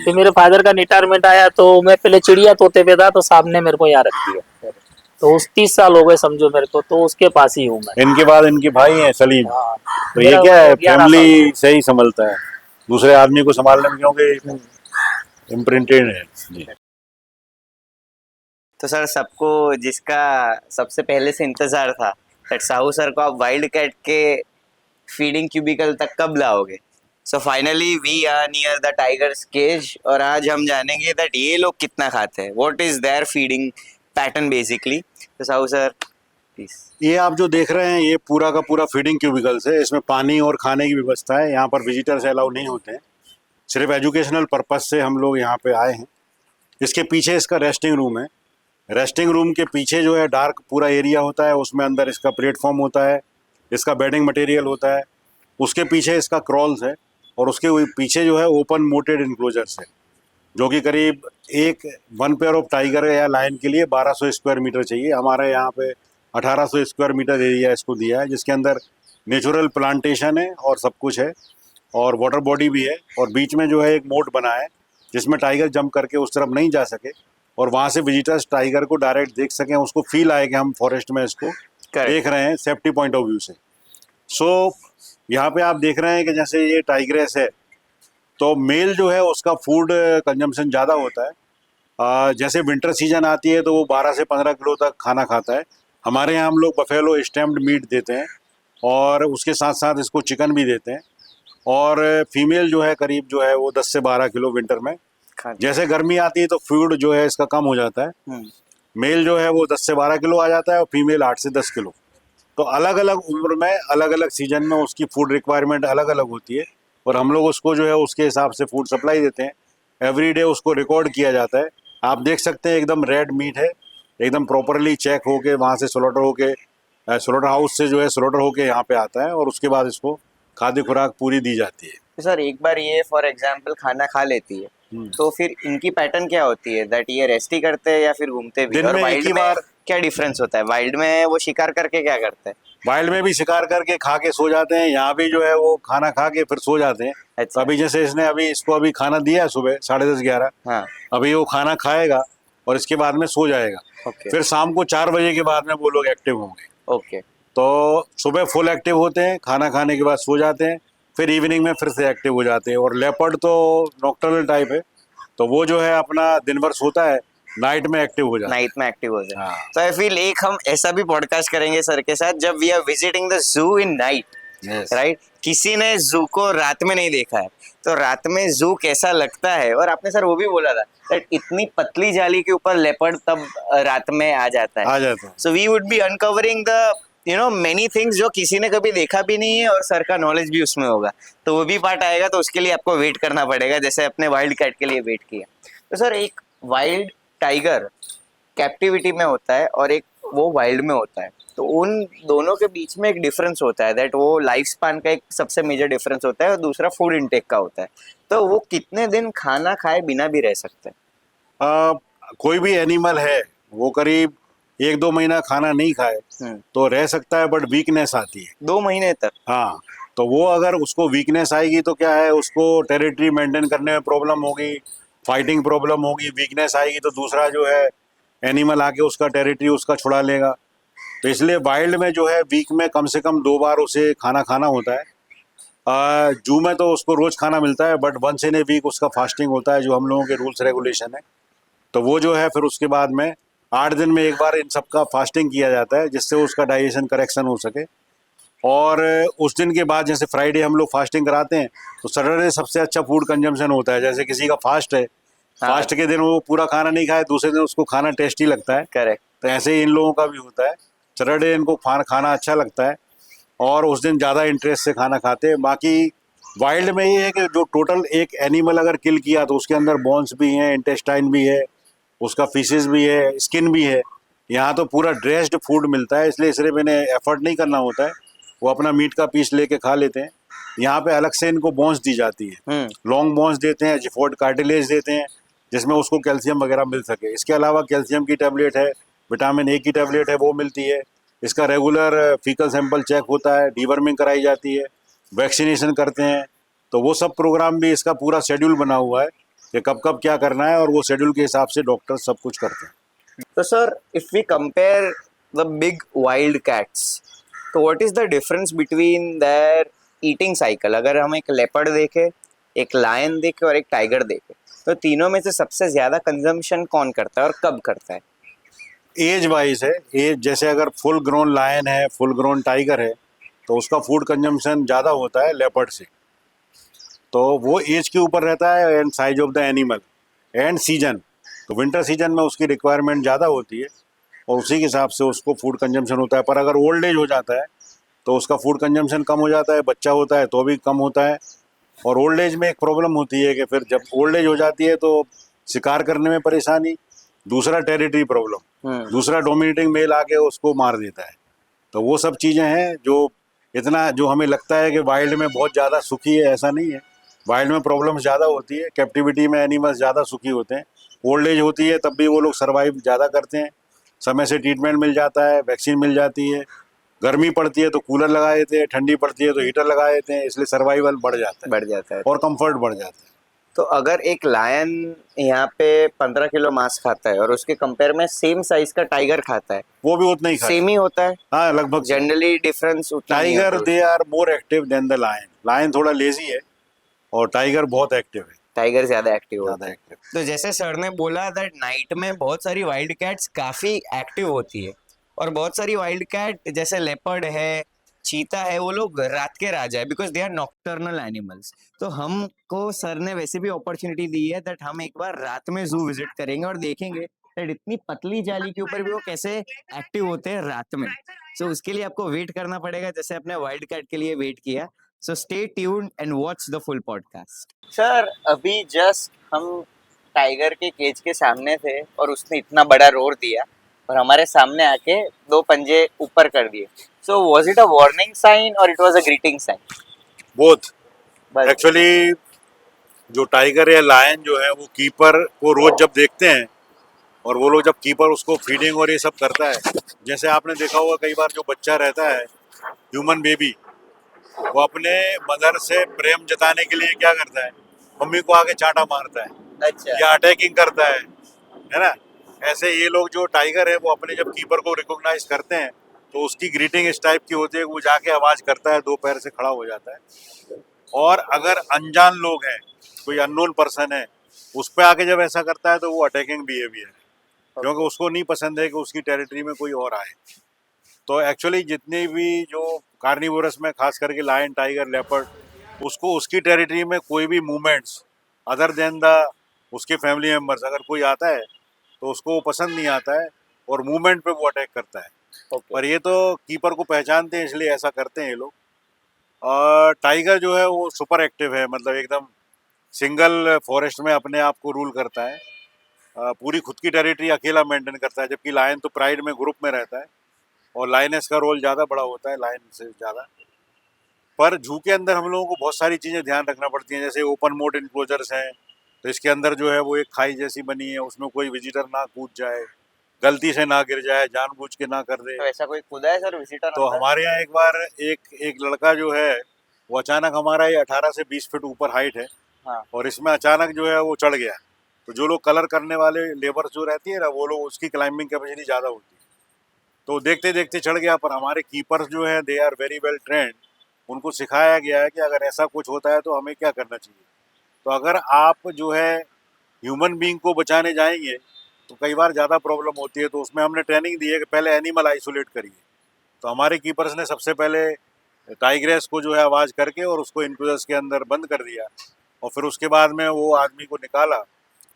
फिर मेरे फादर का रिटायरमेंट आया, तो मैं पहले चिड़िया तोते पे था, तो साहब ने मेरे को यहाँ रख दिया। तो उस 30 साल हो गए समझो मेरे को, तो उसके पास ही हूँ मैं। इनके बाद इनके भाई हैं सलीम। हाँ, तो ये मेरा क्या है, 11 फैमिली से ही संभलता है, दूसरे आदमी को संभालने में क्योंकि इम्प्रिंटेड है जी। तो सर सबको जिसका सबसे पहले से इंतजार था दैट साहू सर को आप वाइल्ड कैट के फीडिंग क्यूबिकल तक कब लाओगे? So finally we are near the tigers cage और आज हम जानेंगे दैट ये लोग कितना खाते हैं, what is their feeding pattern basically. तो साहू सर प्लीज। ये आप जो देख रहे हैं ये पूरा का पूरा फीडिंग क्यूबिकल्स है। इसमें पानी और खाने की व्यवस्था है। यहाँ पर विजिटर्स अलाउ नहीं होते हैं, सिर्फ एजुकेशनल पर्पस से हम लोग यहाँ पे आए हैं। इसके पीछे इसका रेस्टिंग रूम है। रेस्टिंग रूम के पीछे जो है डार्क पूरा एरिया होता है, उसमें अंदर इसका प्लेटफॉर्म होता है, इसका बेडिंग मटेरियल होता है। उसके पीछे इसका क्रॉल्स है और उसके पीछे जो है ओपन मोटेड इनक्लोजर्स है, जो कि करीब वन पेयर ऑफ टाइगर या लायन के लिए 1200 स्क्वायर मीटर चाहिए। हमारे यहाँ पे 1800 स्क्वायर मीटर एरिया इसको दिया है, जिसके अंदर नेचुरल प्लांटेशन है और सब कुछ है और वाटर बॉडी भी है। और बीच में जो है एक मोट बना है जिसमें टाइगर जंप करके उस तरफ नहीं जा सके और वहाँ से विजिटर्स टाइगर को डायरेक्ट देख सकें, उसको फील आए कि हम फॉरेस्ट में इसको देख रहे हैं सेफ्टी पॉइंट ऑफ व्यू से। सो यहाँ पे आप देख रहे हैं कि जैसे ये टाइग्रेस है तो मेल जो है उसका फूड कंजम्पशन ज़्यादा होता है। जैसे विंटर सीजन आती है तो वो 12 से 15 किलो तक खाना खाता है। हमारे यहाँ हम लोग बफेलो स्टैम्प्ड मीट देते हैं और उसके साथ साथ इसको चिकन भी देते हैं। और फीमेल जो है करीब जो है वो 10 से 12 किलो विंटर में। जैसे गर्मी आती है तो फूड जो है इसका कम हो जाता है। मेल जो है वो 10 से 12 किलो आ जाता है और फीमेल 8 से 10 किलो। तो अलग अलग उम्र में अलग अलग सीजन में उसकी फूड रिक्वायरमेंट अलग अलग होती है और हम लोग उसको जो है उसके हिसाब से फूड सप्लाई देते हैं। एवरी डे उसको रिकॉर्ड किया जाता है। आप देख सकते हैं एकदम रेड मीट है एकदम प्रॉपरली चेक होके वहाँ से स्लॉटर होके स्लॉटर हाउस से जो है स्लॉटर होके यहाँ पे आता है और उसके बाद इसको खाद्य खुराक पूरी दी जाती है। तो सर एक बार ये फॉर एग्जांपल खाना खा लेती है तो फिर इनकी पैटर्न क्या होती है, दैट ये रेस्ट ही करते हैं या फिर घूमते भी? दिन और में एक वाइल्ड ही में बार। क्या डिफरेंस होता है? वाइल्ड में वो शिकार करके क्या करते हैं? वाइल्ड में भी शिकार करके खा के सो जाते हैं, यहाँ भी जो है वो खाना खा के फिर सो जाते हैं। अच्छा। अभी जैसे इसने अभी इसको अभी खाना दिया है सुबह 10:30-11, हाँ। अभी वो खाना खाएगा और इसके बाद में सो जाएगा। ओके फिर शाम को 4 बजे के बाद में वो लोग एक्टिव होंगे। ओके। तो सुबह फुल एक्टिव होते हैं, खाना खाने के बाद सो जाते हैं, फिर इवनिंग में फिर से एक्टिव हो जाते हैं। और लेपर्ड तो नॉकटर्नल टाइप है, तो वो जो है अपना दिन भर सोता है, नाइट में एक्टिव हो जाता है। नाइट में एक्टिव हो जाए। हाँ। तो आई फील एक हम ऐसा भी पॉडकास्ट करेंगे सर के साथ जब we are visiting the zoo in night, Yes. Right? किसी ने जू को रात में नहीं देखा है तो रात में जू कैसा लगता है। और आपने सर वो भी बोला था दैट इतनी पतली जाली के ऊपर लेपर्ड तब रात में आ जाता है। आ जाता है। So we would be uncovering the many things जो किसी ने कभी देखा भी नहीं है और सर का नॉलेज भी उसमें होगा। तो वो भी पार्ट आएगा, तो उसके लिए आपको वेट करना पड़ेगा जैसे अपने वाइल्ड कैट के लिए वेट किया। तो सर एक वाइल्ड टाइगर कैप्टिविटी में होता है और एक वो वाइल्ड में होता है, तो उन दोनों के बीच में एक डिफरेंस होता है दैट वो लाइफ स्पान का एक सबसे मेजर डिफरेंस होता है और दूसरा फूड इनटेक का होता है। तो वो कितने दिन खाना खाए बिना भी रह सकते हैं? कोई भी एनिमल है वो करीब 1-2 महीना खाना नहीं खाए तो रह सकता है, बट वीकनेस आती है। 2 महीने तक? हाँ, तो वो अगर उसको वीकनेस आएगी तो क्या है, उसको टेरिटरी मेंटेन करने में प्रॉब्लम होगी, फाइटिंग प्रॉब्लम होगी। वीकनेस आएगी तो दूसरा जो है एनिमल आके उसका टेरिटरी उसका छुड़ा लेगा। तो इसलिए वाइल्ड में जो है वीक में कम से कम 2 बार उसे खाना खाना होता है। जू में तो उसको रोज खाना मिलता है, but once in a week उसका फास्टिंग होता है, जो हम लोगों के रूल्स रेगुलेशन है। तो वो जो है फिर उसके बाद में 8 दिन में एक बार इन सबका फास्टिंग किया जाता है, जिससे उसका डाइजेशन करेक्शन हो सके। और उस दिन के बाद जैसे फ्राइडे हम लोग फास्टिंग कराते हैं, तो सैटरडे सबसे अच्छा फूड कंजम्पशन होता है। जैसे किसी का फास्ट है, फास्ट के दिन वो पूरा खाना नहीं खाए, दूसरे दिन उसको खाना टेस्टी लगता है। करेक्ट। तो ऐसे ही इन लोगों का भी होता है। सैटरडे इनको खाना अच्छा लगता है और उस दिन ज़्यादा इंटरेस्ट से खाना खाते हैं। बाकी वाइल्ड में ये है कि जो टोटल एक एनिमल अगर किल किया तो उसके अंदर बोन्स भी हैं, इंटेस्टाइन भी है, उसका फिशेस भी है, स्किन भी है। यहाँ तो पूरा ड्रेस्ड फूड मिलता है, इसलिए सिर्फ इन्हें एफर्ट नहीं करना होता है, वो अपना मीट का पीस लेके खा लेते हैं। यहाँ पे अलग से इनको बोन्स दी जाती है, लॉन्ग बोन्स देते हैं, जिफोर्ड कार्टिलेज देते हैं, जिसमें उसको कैल्शियम वगैरह मिल सके। इसके अलावा कैल्शियम की टैबलेट है, विटामिन ए की टैबलेट है, वो मिलती है। इसका रेगुलर फीकल सैंपल चेक होता है, डीवर्मिंग कराई जाती है, वैक्सीनेशन करते हैं। तो वो सब प्रोग्राम भी इसका पूरा शेड्यूल बना हुआ है कि कब कब क्या करना है, और वो शेड्यूल के हिसाब से डॉक्टर सब कुछ करते हैं। तो sir if we compare the big wild cats, तो what is the difference between their eating cycle? अगर हम एक लेपर्ड देखें, एक लायन देखें और एक टाइगर देखें, तो तीनों में से सबसे ज्यादा कंजम्पशन कौन करता है और कब करता है? एज वाइज है। एज जैसे अगर फुल ग्रोन लायन है, फुल ग्रोन टाइगर है, तो उसका फूड कंजम्पशन ज़्यादा होता है लेपर्ड से। तो वो एज के ऊपर रहता है and size of the animal and season. तो विंटर सीजन में उसकी रिक्वायरमेंट ज़्यादा होती है और उसी के हिसाब से उसको फूड कंजम्पशन होता है। पर अगर ओल्ड एज हो जाता है तो उसका फूड कंजम्पशन कम हो जाता है, बच्चा होता है तो भी कम होता है। और ओल्ड एज में एक प्रॉब्लम होती है कि फिर जब ओल्ड एज हो जाती है तो शिकार करने में परेशानी, दूसरा टेरिटरी प्रॉब्लम, दूसरा डोमिनेटिंग मेल आके उसको मार देता है। तो वो सब चीज़ें हैं जो इतना जो हमें लगता है कि वाइल्ड में बहुत ज़्यादा सुखी है, ऐसा नहीं है। वाइल्ड में प्रॉब्लम्स ज़्यादा होती है, कैप्टिविटी में एनिमल्स ज़्यादा सुखी होते हैं। ओल्ड एज होती है तब भी वो लोग सर्वाइव ज़्यादा करते हैं, समय से ट्रीटमेंट मिल जाता है, वैक्सीन मिल जाती है। गर्मी पड़ती है तो कूलर लगा देते हैं, ठंडी पड़ती है तो हीटर लगा देते हैं, इसलिए सर्वाइवल बढ़ जाता है तो और कंफर्ट बढ़ जाता है। तो अगर एक लायन यहाँ पे 15 किलो मांस खाता है और उसके कंपेयर में सेम साइज का टाइगर खाता है, वो भी उतना ही खाता है। सेम ही होता है? हाँ, लगभग जनरली डिफरेंस उतना नहीं टाइगर होता। They are more active than the lion. Lion थोड़ा लेजी है और टाइगर बहुत एक्टिव है, टाइगर ज्यादा एक्टिव होता ज़्यादा है। एक्टिव। तो जैसे सर ने बोला दैट नाइट में बहुत सारी वाइल्ड कैट्स काफी एक्टिव होती है और बहुत सारी वाइल्ड कैट जैसे लेपर्ड है, चीता है, वो लोग रात के राजा है because they are nocturnal animals. तो हमको सर ने वैसे भी अपॉर्चुनिटी दी है दैट हम एक बार रात में जू विजिट करेंगे और देखेंगे दैट इतनी पतली जाली के ऊपर भी वो कैसे एक्टिव होते हैं रात में। सो उसके लिए आपको वेट करना पड़ेगा जैसे अपने वाइल्ड कैट के लिए वेट किया। So stay tuned and watch the full podcast. Sir अभी जस्ट हम टाइगर के केज के सामने थे और उसने इतना बड़ा रोर दिया और हमारे सामने आके दो पंजे ऊपर कर दिए. So was it a warning sign or it was a greeting sign? Both. बस एक्चुअली जो टाइगर या लायन जो है वो कीपर को रोज जब देखते हैं और वो लोग जब कीपर उसको फीडिंग और ये सब करता है, जैसे आपने देखा होगा कई बार जो बच्चा रहता है ह्यूमन बेबी, वो अपने मदर से प्रेम जताने के लिए क्या करता है, मम्मी को आके चांटा मारता है अच्छा. या अटैकिंग करता है ना. ऐसे ये लोग जो टाइगर है वो अपने जब कीपर को रिकॉग्नाइज करते हैं तो उसकी ग्रीटिंग इस टाइप की होती है कि वो जाके आवाज करता है, दो पैर से खड़ा हो जाता है. और अगर अनजान लोग हैं, कोई अननोन पर्सन है, उस पे आके जब ऐसा करता है तो वो अटैकिंग बिहेवियर है, क्योंकि उसको नहीं पसंद है कि उसकी टेरिटरी में कोई और आए. तो एक्चुअली जितने भी जो कार्निवोरस में खास करके लायन, टाइगर, लेपर्ड, उसको उसकी टेरिटरी में कोई भी मूवमेंट्स अदर देन द उसके फैमिली मेम्बर्स अगर कोई आता है तो उसको वो पसंद नहीं आता है और मूवमेंट पे वो अटैक करता है. Okay. पर ये तो कीपर को पहचानते हैं इसलिए ऐसा करते हैं ये लोग. और टाइगर जो है वो सुपर एक्टिव है, मतलब एकदम सिंगल फॉरेस्ट में अपने आप को रूल करता है. पूरी खुद की टेरिटरी अकेला मेंटेन करता है, जबकि लायन तो प्राइड में ग्रुप में रहता है और लायनेस का रोल ज़्यादा बड़ा होता है लायन से ज़्यादा. पर जू के अंदर हम लोगों को बहुत सारी चीज़ें ध्यान रखना पड़ती हैं, जैसे ओपन मोड इनक्लोजर्स हैं तो इसके अंदर जो है वो एक खाई जैसी बनी है, उसमें कोई विजिटर ना कूद जाए, गलती से ना गिर जाए, जानबूझ के ना कर दे. तो ऐसा कोई खुदा है सर विजिटर तो हमारे यहाँ एक बार एक लड़का जो है वो अचानक, हमारा ये 18 से 20 फीट ऊपर हाइट है, हाँ. और इसमें अचानक जो है वो चढ़ गया. तो जो लोग कलर करने वाले लेबर जो रहती है ना, वो लोग उसकी क्लाइंबिंग कैपेसिटी ज़्यादा होती है, तो देखते देखते चढ़ गया. पर हमारे कीपर्स जो है they are very well trained, उनको सिखाया गया है कि अगर ऐसा कुछ होता है तो हमें क्या करना चाहिए. तो अगर आप जो है ह्यूमन बीइंग को बचाने जाएंगे तो कई बार ज़्यादा प्रॉब्लम होती है, तो उसमें हमने ट्रेनिंग दी है कि पहले एनिमल आइसोलेट करिए. तो हमारे कीपर्स ने सबसे पहले टाइग्रेस को जो है आवाज़ करके और उसको इनक्लोजर्स के अंदर बंद कर दिया, और फिर उसके बाद में वो आदमी को निकाला.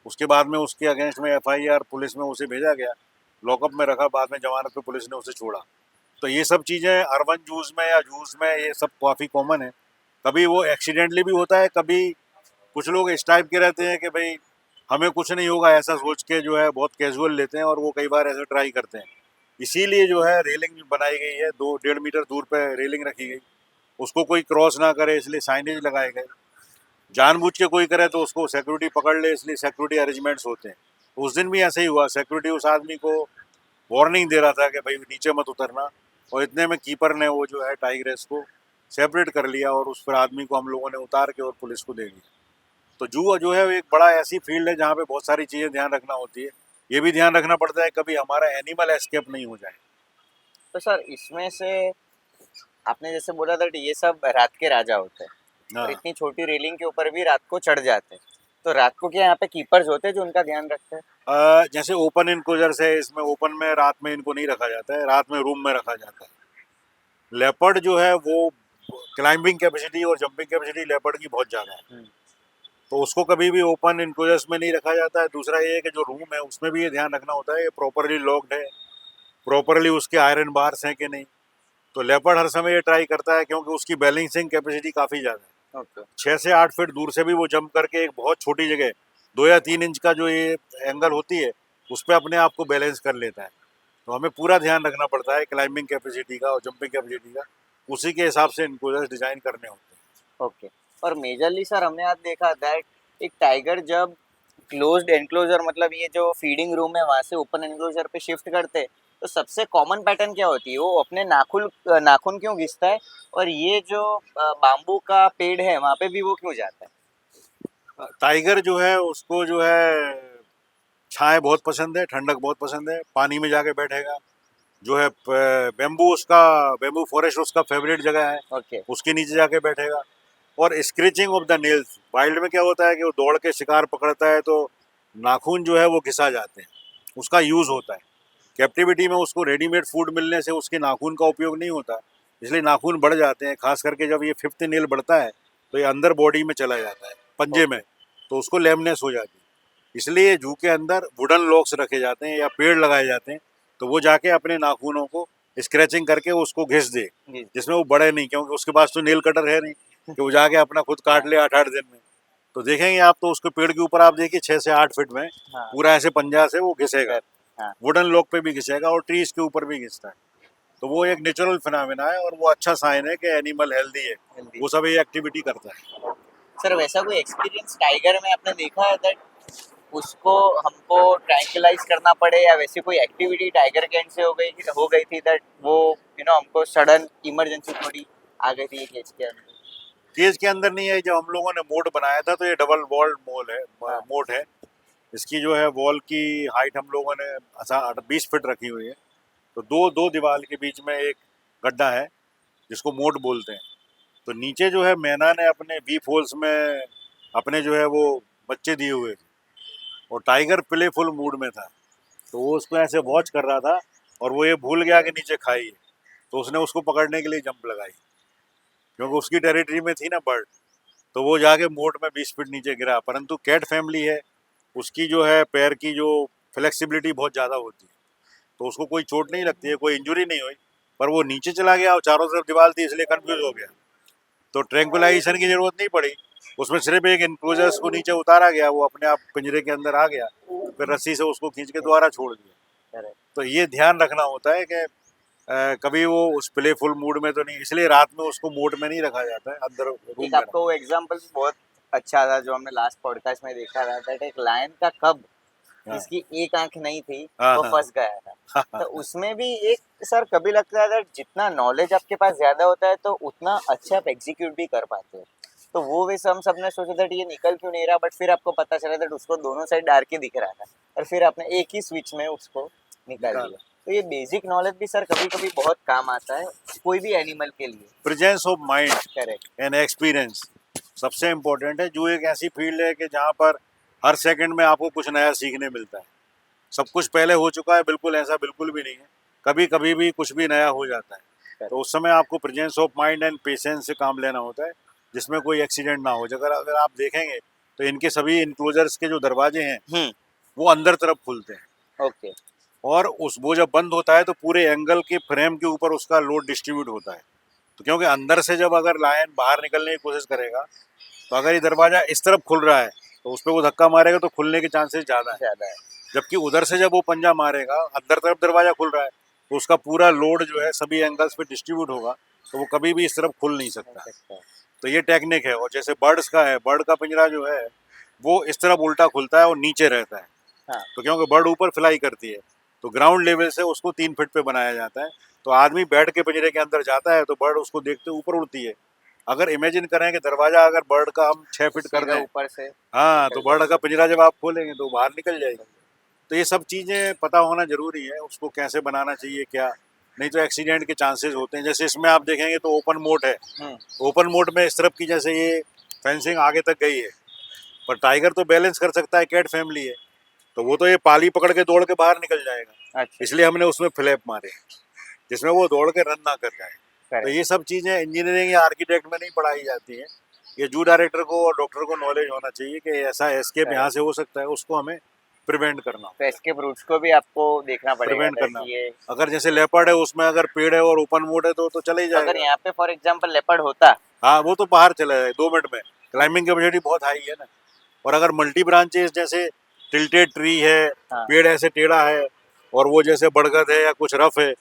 उसके बाद में उसके अगेंस्ट में FIR पुलिस में उसे भेजा गया, लॉकअप में रखा, बाद में जमानत पे पुलिस ने उसे छोड़ा. तो ये सब चीज़ें अर्बन जूस में या जूस में ये सब काफ़ी कॉमन है. कभी वो एक्सीडेंटली भी होता है, कभी कुछ लोग इस टाइप के रहते हैं कि भाई हमें कुछ नहीं होगा ऐसा सोच के जो है बहुत कैजुअल लेते हैं, और वो कई बार ऐसे ट्राई करते हैं. इसीलिए जो है रेलिंग बनाई गई है, 2-1.5 मीटर दूर पे रेलिंग रखी गई, उसको कोई क्रॉस ना करे इसलिए साइनेज लगाए गए. जानबूझ के कोई करे तो उसको सिक्योरिटी पकड़ ले, इसलिए सिक्योरिटी अरेंजमेंट्स होते हैं. उस दिन भी ऐसे ही हुआ, सिक्योरिटी उस आदमी को वार्निंग दे रहा था कि भाई नीचे मत उतरना, और इतने में कीपर ने वो जो है टाइग्रेस को सेपरेट कर लिया और उस पर आदमी को हम लोगों ने उतार के और पुलिस को दे दिया. तो जू जो है वो एक बड़ा ऐसी फील्ड है जहाँ पे बहुत सारी चीज़ें ध्यान रखना होती है. ये भी ध्यान रखना पड़ता है कभी हमारा एनिमल एस्केप नहीं हो जाए. तो सर इसमें से आपने जैसे बोला था कि ये सब रात के राजा होते हैं, हाँ. और इतनी छोटी रेलिंग के ऊपर भी रात को चढ़ जाते हैं, तो रात को क्या यहाँ पे कीपर्स होते हैं जो उनका ध्यान रखते हैं? जैसे ओपन इनक्लोजर्स है, इसमें ओपन में रात में इनको नहीं रखा जाता है, रात में रूम में रखा जाता है. लेपर्ड जो है वो क्लाइंबिंग कैपेसिटी और जंपिंग कैपेसिटी लेपर्ड की बहुत ज़्यादा है, तो उसको कभी भी ओपन इनक्लोजर्स में नहीं रखा जाता है. दूसरा ये है कि जो रूम है उसमें भी ये ध्यान रखना होता है ये प्रॉपरली लॉक्ड है, प्रॉपरली उसके आयरन बार्स हैं कि नहीं. तो लेपर्ड हर समय ये ट्राई करता है क्योंकि उसकी बैलेंसिंग कैपेसिटी काफ़ी ज़्यादा है. ओके. 6 से 8 फीट दूर से भी वो जंप करके एक बहुत छोटी जगह 2 या 3 इंच का जो ये एंगल होती है उस पर अपने आप को बैलेंस कर लेता है. तो हमें पूरा ध्यान रखना पड़ता है क्लाइंबिंग कैपेसिटी का और जंपिंग कैपेसिटी का, उसी के हिसाब से इनक्लोजर्स डिज़ाइन करने होते हैं. ओके. और मेजरली सर हमने आज देखा दैट एक टाइगर जब क्लोज्ड एनक्लोजर मतलब ये जो फीडिंग रूम है वहाँ से ओपन एनक्लोजर पे शिफ्ट करते हैं, तो सबसे कॉमन पैटर्न क्या होती है? वो अपने नाखून क्यों घिसता है, और ये जो बाम्बू का पेड़ है वहाँ पे भी वो क्यों जाता है? टाइगर जो है उसको जो है छाए बहुत पसंद है, ठंडक बहुत पसंद है, पानी में जाके बैठेगा. जो है बेम्बू फॉरेस्ट उसका फेवरेट जगह है, ओके. उसके नीचे जाके बैठेगा. और scratching of the nails, wild में क्या होता है कि वो दौड़ के शिकार पकड़ता है तो नाखून जो है वो घिसा जाते हैं, उसका यूज़ होता है. कैप्टिविटी में उसको रेडीमेड फूड मिलने से उसके नाखून का उपयोग नहीं होता, इसलिए नाखून बढ़ जाते हैं. खास करके जब ये 5th नेल बढ़ता है तो ये अंदर बॉडी में चला जाता है पंजे में, तो उसको लेमनेस हो जाती है. इसलिए जू के अंदर वुडन लॉक्स रखे जाते हैं या पेड़ लगाए जाते हैं, तो वो जाके अपने नाखूनों को स्क्रैचिंग करके उसको घिस दे, जी. जिसमें वो बढ़े नहीं, क्योंकि उसके पास तो नेल कटर है नहीं कि वो जाके अपना खुद काट ले 8-8 दिन में. तो देखेंगे आप तो उसके पेड़ के ऊपर आप देखिए 6 से 8 फीट में हाँ. पूरा ऐसे पंजा से वो घिसेगा. हाँ। वुडन लॉक पे भी घिसेगा और ट्रीज के ऊपर भी घिसता है। तो वो एक नेचुरल फिनोमेना है और वो अच्छा साइन है कि एनिमल हेल्दी है, Healthy। वो सब ये एक्टिविटी करता है। सर वैसा कोई एक्सपीरियंस टाइगर में आपने देखा है दैट उसको हमको ट्रैंक्विलाइज करना पड़े, या वैसी कोई एक्टिविटी टाइगर के एंड से हो गई थी दैट वो हमको सडन इमरजेंसी थोड़ी आ गई थी केज के अंदर? केज के अंदर नहीं है, जब हम लोगों ने मोट बनाया था तो ये डबल वॉल्ड मोल है, हाँ। मोट है। इसकी जो है वॉल की हाइट हम लोगों ने 20 फीट रखी हुई है। तो दो दो दीवार के बीच में एक गड्ढा है जिसको मोट बोलते हैं। तो नीचे जो है मैना ने अपने वी फोल्स में अपने जो है वो बच्चे दिए हुए थे और टाइगर प्लेफुल मूड में था। तो वो उसको ऐसे वॉच कर रहा था और वो ये भूल गया कि नीचे खाई है। तो उसने उसको पकड़ने के लिए जंप लगाई क्योंकि उसकी टेरिटरी में थी ना बर्ड। तो वो जाके मोट में 20 फीट नीचे गिरा। परंतु कैट फैमिली है, उसकी जो है पैर की जो फ्लेक्सिबिलिटी बहुत ज़्यादा होती है, तो उसको कोई चोट नहीं लगती है, कोई इंजरी नहीं हुई। पर वो नीचे चला गया और चारों तरफ दीवार थी इसलिए कंफ्यूज हो गया। तो ट्रैंक्विलाइजेशन की जरूरत नहीं पड़ी, उसमें सिर्फ एक इंक्लोजर्स को नीचे उतारा गया, वो अपने आप पिंजरे के अंदर आ गया, फिर रस्सी से उसको खींच के दोबारा छोड़ दिया। Correct। तो ये ध्यान रखना होता है कि कभी वो उस प्लेफुल मूड में तो नहीं, इसलिए रात में उसको मोड में नहीं रखा जाता है, अंदर रूम एक में आपको वो एग्जांपल बहुत अच्छा था जो हमने लास्ट पॉडकास्ट में देखा था दैट एक लायन का कब हाँ। जिसकी एक आंख नहीं थी हाँ, वो हाँ। फंस गया था। तो उसमें भी एक सर कभी लगता है that जितना नॉलेज आपके पास ज्यादा होता है तो उतना अच्छा आप एग्जीक्यूट भी कर पाते हो। तो वो वैसे हम सबने सोचा था ये निकल क्यों नहीं रहा, बट फिर आपको पता चला था उसको दोनों साइड डार्क ही दिख रहा था और फिर आपने एक ही स्विच में उसको निकाल निकाल। दिया। तो ये बेसिक नॉलेज भी सर कभी कभी बहुत काम आता है कोई भी एनिमल के लिए। Presence of mind correct. And experience सबसे इम्पोर्टेंट है। जो एक ऐसी फील्ड है कि जहाँ पर हर सेकंड में आपको कुछ नया सीखने मिलता है। सब कुछ पहले हो चुका है, बिल्कुल ऐसा बिल्कुल भी नहीं है, कभी कभी भी कुछ भी नया हो जाता है। तो उस समय आपको presence of mind and patience से काम लेना होता है जिसमें कोई एक्सीडेंट ना हो। अगर अगर आप देखेंगे तो इनके सभी इनक्लोजर्स के जो दरवाजे हैं वो अंदर तरफ खुलते हैं ओके। और उस वो जब बंद होता है तो पूरे एंगल के फ्रेम के ऊपर उसका लोड डिस्ट्रीब्यूट होता है। तो क्योंकि अंदर से जब अगर लायन बाहर निकलने की कोशिश करेगा तो अगर ये दरवाजा इस तरफ खुल रहा है तो उस पर वो धक्का मारेगा तो खुलने के चांसेस ज़्यादा है। ज्यादा है। जबकि उधर से जब वो पंजा मारेगा, अंदर तरफ दरवाजा खुल रहा है, तो उसका पूरा लोड जो है सभी एंगल्स पे डिस्ट्रीब्यूट होगा, तो वो कभी भी इस तरफ खुल नहीं सकता। तो ये टेक्निक है। और जैसे बर्ड्स का है, बर्ड का पिंजरा जो है वो इस तरफ उल्टा खुलता है और नीचे रहता है। हाँ। तो क्योंकि बर्ड ऊपर फ्लाई करती है तो ग्राउंड लेवल से उसको 3 फीट पे बनाया जाता है। तो आदमी बैठ के पिंजरे के अंदर जाता है तो बर्ड उसको देखते ऊपर उड़ती है। अगर इमेजिन करें कि दरवाजा अगर बर्ड का हम 6 फीट कर सीधा दें, ऊपर से हाँ, तो बर्ड का पिंजरा जब आप खोलेंगे तो बाहर निकल जाएगी। तो ये सब चीज़ें पता होना जरूरी है, उसको कैसे बनाना चाहिए क्या, नहीं तो एक्सीडेंट के चांसेस होते हैं। जैसे इसमें आप देखेंगे तो ओपन मोड है, ओपन मोड में इस तरफ की जैसे ये फेंसिंग आगे तक गई है, पर टाइगर तो बैलेंस कर सकता है, कैट फैमिली है, तो वो तो ये पाली पकड़ के दौड़ के बाहर निकल जाएगा। अच्छा। इसलिए हमने उसमें फ्लैप मारे जिसमें वो दौड़ के रन ना कर जाए। तो Correct। ये सब चीज़ें इंजीनियरिंग या आर्किटेक्ट में नहीं पढ़ाई जाती हैं। ये जू डायरेक्टर को और डॉक्टर को नॉलेज होना चाहिए कि ऐसा एस्केप Correct। यहाँ से हो सकता है, उसको हमें प्रिवेंट करना तो एस्केप रूट्स को भी आपको देखना पड़ेगा प्रिवेंट that करना। ये अगर जैसे लेपर्ड है उसमें अगर पेड़ है और ओपन मोड है तो चले ही अगर जाएगा। यहाँ पे फॉर एग्जांपल लेपर्ड होता हाँ, वो तो बाहर चला जाए 2 मिनट में, क्लाइंबिंग कैपेसिटी बहुत हाई है ना। और अगर मल्टी ब्रांचेस जैसे टिल्टेड ट्री है, हाँ। पेड़ ऐसे टेढ़ा है और वो जैसे बड़गद है या कुछ रफ है,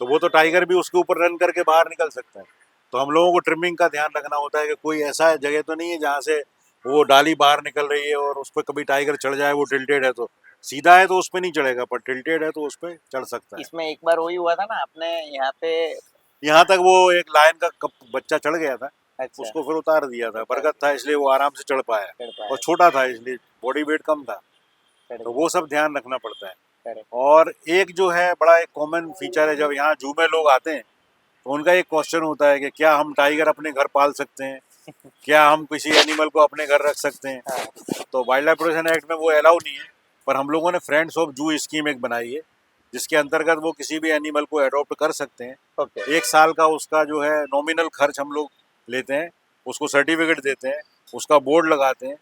तो वो तो टाइगर भी उसके ऊपर रन करके बाहर निकल सकता है। तो हम लोगों को ट्रिमिंग का ध्यान रखना होता है कि कोई ऐसा जगह तो नहीं है जहाँ से वो डाली बाहर निकल रही है और उस पर कभी टाइगर चढ़ जाए। वो टिल्टेड है तो सीधा है तो उस पर नहीं चढ़ेगा, पर टिल्टेड है तो उस पर चढ़ सकता है। इसमें एक बार वही हुआ था ना आपने यहाँ पे। यहाँ तक वो एक लायन का बच्चा चढ़ गया था, अच्छा। उसको फिर उतार दिया था। बरगद था इसलिए वो आराम से चढ़ पाया चढ़ पाया। और छोटा था इसलिए बॉडी वेट कम था। चढ़ तो गया। वो सब ध्यान रखना पड़ता है। Correct। और एक जो है बड़ा एक कॉमन फीचर है, जब यहाँ जू में लोग आते हैं तो उनका एक क्वेश्चन होता है कि क्या हम टाइगर अपने घर पाल सकते हैं, क्या हम किसी एनिमल को अपने घर रख सकते हैं। हाँ। तो वाइल्ड लाइफ प्रोटेक्शन एक्ट में वो अलाउ नहीं है, पर हम लोगों ने फ्रेंड्स ऑफ जू स्कीम एक बनाई है जिसके अंतर्गत वो किसी भी एनिमल को अडॉप्ट कर सकते हैं। ओके। 1 साल का उसका जो है नॉमिनल खर्च हम लोग लेते हैं, उसको सर्टिफिकेट देते हैं, उसका बोर्ड लगाते हैं।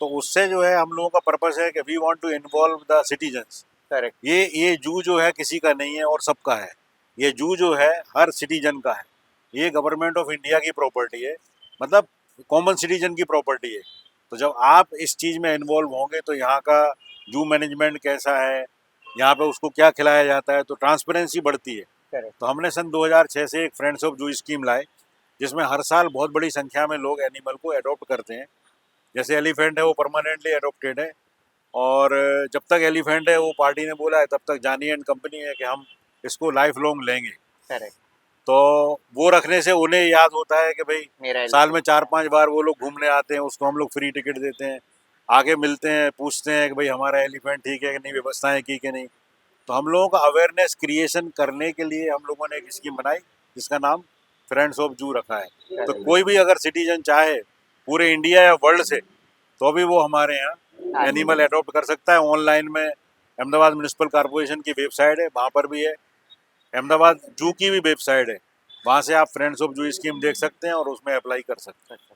तो उससे जो है हम लोगों का पर्पस है कि we want to involve the citizens. Correct. ये जू जो है किसी का नहीं है और सबका है। ये जू जो है हर सिटीजन का है, ये गवर्नमेंट ऑफ इंडिया की प्रॉपर्टी है, मतलब कॉमन सिटीजन की प्रॉपर्टी है। तो जब आप इस चीज़ में इन्वॉल्व होंगे तो यहाँ का जू मैनेजमेंट कैसा है, यहाँ पे उसको क्या खिलाया जाता है, तो ट्रांसपेरेंसी बढ़ती है। करेक्ट। तो हमने सन 2006 से एक फ्रेंड्स ऑफ जू स्कीम लाई, जिसमें हर साल बहुत बड़ी संख्या में लोग एनिमल को अडॉप्ट करते हैं। जैसे एलिफेंट है वो परमानेंटली अडॉप्टेड है, और जब तक एलिफेंट है वो पार्टी ने बोला है तब तक जानी एंड कंपनी है कि हम इसको लाइफ लॉन्ग लेंगे। करेक्ट। तो वो रखने से उन्हें याद होता है कि भाई मेरा साल में 4-5 बार वो लोग घूमने आते हैं, उसको हम लोग फ्री टिकट देते हैं, आगे मिलते हैं, पूछते हैं कि भाई हमारा एलिफेंट ठीक है कि नहीं, व्यवस्थाएं की कि नहीं। तो हम लोगों का अवेयरनेस क्रिएशन करने के लिए हम लोगों ने एक स्कीम बनाई जिसका नाम फ्रेंड्स ऑफ जू रखा है। तो कोई भी अगर सिटीजन चाहे पूरे इंडिया या वर्ल्ड से, तो भी वो हमारे यहाँ एनिमल अडॉप्ट कर सकता है। ऑनलाइन में अहमदाबाद म्यूनिसिपल कॉर्पोरेशन की वेबसाइट है, वहाँ पर भी है। अहमदाबाद जू की भी वेबसाइट है, वहाँ से आप फ्रेंड्स ऑफ जू स्कीम देख सकते हैं और उसमें अप्लाई कर सकते हैं।